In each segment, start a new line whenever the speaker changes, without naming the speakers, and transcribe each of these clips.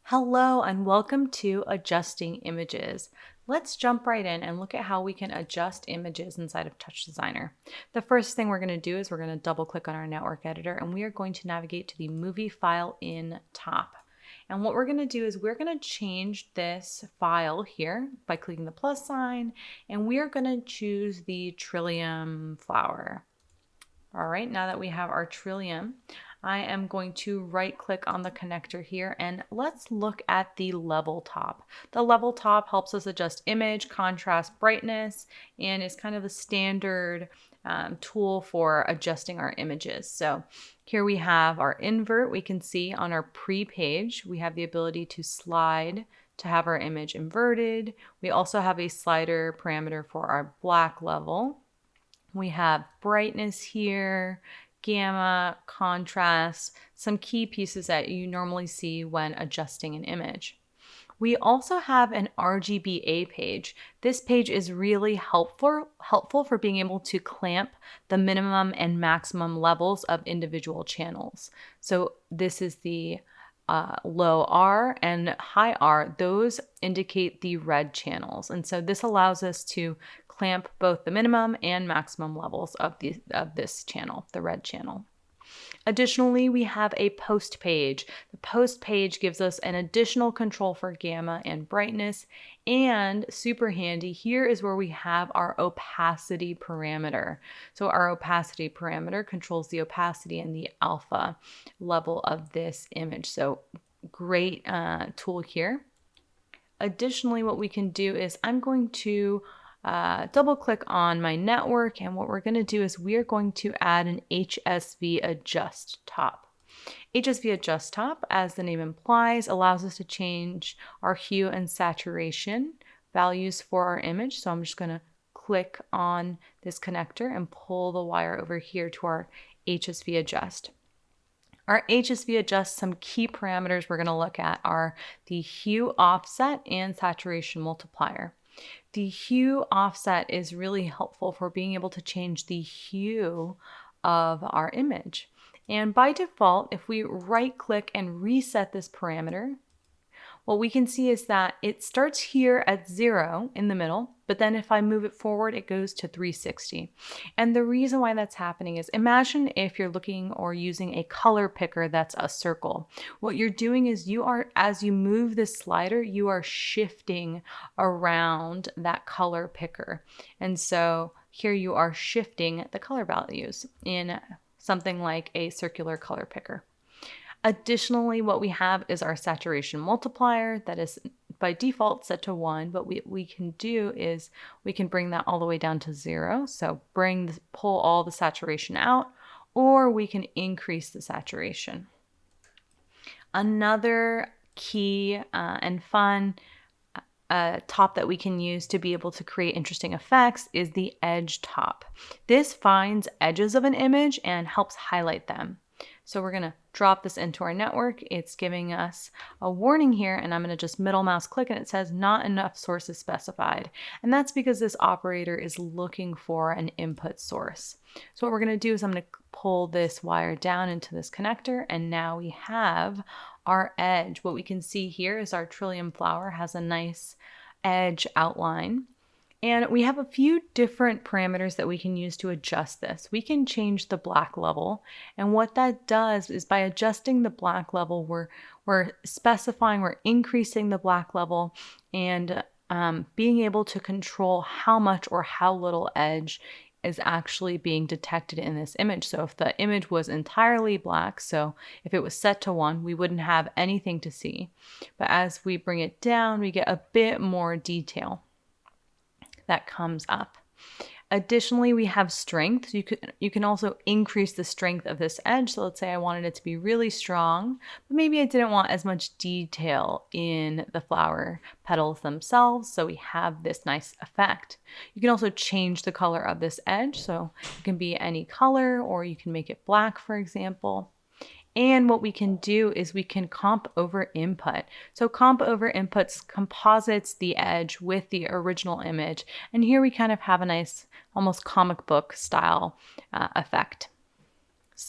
Hello and welcome to Adjusting Images. Let's jump right in and look at how we can adjust images inside of TouchDesigner. The first thing we're going to do is we're going to double click on our network editor and we are going to navigate to the movie file in top. And what we're going to do is we're going to change this file here by clicking the plus sign, and we are going to choose the Trillium flower. All right, now that we have our Trillium, I am going to right click on the connector here and let's look at the level top. The level top helps us adjust image, contrast, brightness, and is kind of a standard tool for adjusting our images. So here we have our invert. We can see on our pre-page, we have the ability to slide to have our image inverted. We also have a slider parameter for our black level. We have brightness here, gamma, contrast, some key pieces that you normally see when adjusting an image. We also have an RGBA page. This page is really helpful for being able to clamp the minimum and maximum levels of individual channels. So this is the low R and high R. Those indicate the red channels. And so this allows us to clamp both the minimum and maximum levels of this channel, the red channel. Additionally, we have a post page. The post page gives us an additional control for gamma and brightness, and super handy, here is where we have our opacity parameter. So our opacity parameter controls the opacity and the alpha level of this image. So great tool here. Additionally, what we can do is I'm going to double click on my network, and what we're going to do is we're going to add an HSV adjust top. HSV adjust top, as the name implies, allows us to change our hue and saturation values for our image. So I'm just going to click on this connector and pull the wire over here to our HSV adjust. Our HSV adjust, some key parameters we're going to look at are the hue offset and saturation multiplier. The hue offset is really helpful for being able to change the hue of our image. And by default, if we right click and reset this parameter, what we can see is that it starts here at 0 in the middle, but then if I move it forward, it goes to 360. And the reason why that's happening is, imagine if you're looking or using a color picker that's a circle. What you're doing is as you move this slider, you are shifting around that color picker. And so here you are shifting the color values in something like a circular color picker. Additionally, what we have is our saturation multiplier that is by default set to 1, but what we can do is we can bring that all the way down to 0. So pull all the saturation out, or we can increase the saturation. Another key and fun top that we can use to be able to create interesting effects is the edge top. This finds edges of an image and helps highlight them. So we're going to drop this into our network. It's giving us a warning here, and I'm going to just middle mouse click, and it says not enough sources specified. And that's because this operator is looking for an input source. So what we're going to do is I'm going to pull this wire down into this connector, and now we have our edge. What we can see here is our Trillium flower has a nice edge outline. And we have a few different parameters that we can use to adjust this. We can change the black level. And what that does is by adjusting the black level, we're specifying, we're increasing the black level and being able to control how much or how little edge is actually being detected in this image. So if the image was entirely black, so if it was set to 1, we wouldn't have anything to see. But as we bring it down, we get a bit more detail that comes up. Additionally, we have strength. You can also increase the strength of this edge. So let's say I wanted it to be really strong, but maybe I didn't want as much detail in the flower petals themselves. So we have this nice effect. You can also change the color of this edge. So it can be any color, or you can make it black, for example. And what we can do is we can comp over input. So comp over inputs composites the edge with the original image. And here we kind of have a nice, almost comic book style effect.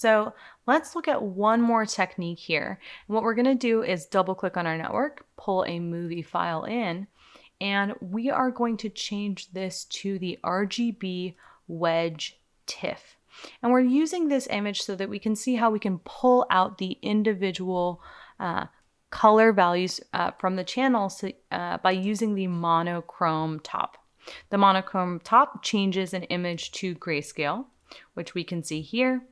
So let's look at one more technique here. And what we're going to do is double click on our network, pull a movie file in, and we are going to change this to the RGB wedge TIFF. And we're using this image so that we can see how we can pull out the individual color values from the channel by using the monochrome top. The monochrome top changes an image to grayscale, which we can see here.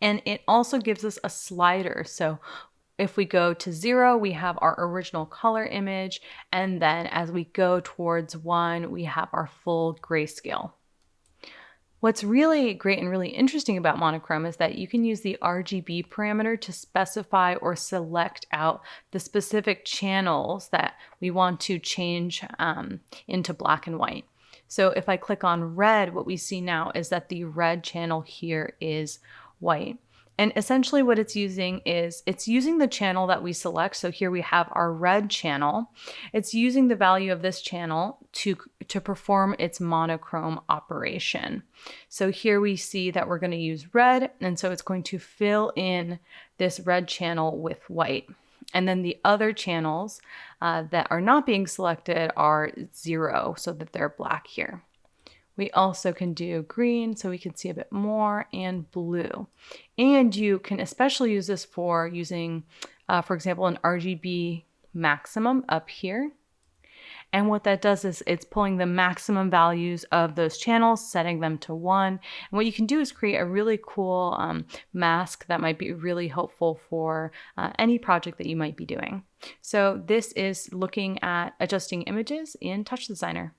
And it also gives us a slider. So if we go to 0, we have our original color image. And then as we go towards 1, we have our full grayscale. What's really great and really interesting about monochrome is that you can use the RGB parameter to specify or select out the specific channels that we want to change into black and white. So if I click on red, what we see now is that the red channel here is white. And essentially what it's using is it's using the channel that we select. So here we have our red channel. It's using the value of this channel to perform its monochrome operation. So here we see that we're going to use red, and so it's going to fill in this red channel with white. And then the other channels that are not being selected are 0, so that they're black here. We also can do green so we can see a bit more, and blue. And you can especially use this for using, for example, an RGB maximum up here. And what that does is it's pulling the maximum values of those channels, setting them to 1. And what you can do is create a really cool mask that might be really helpful for any project that you might be doing. So this is looking at adjusting images in TouchDesigner.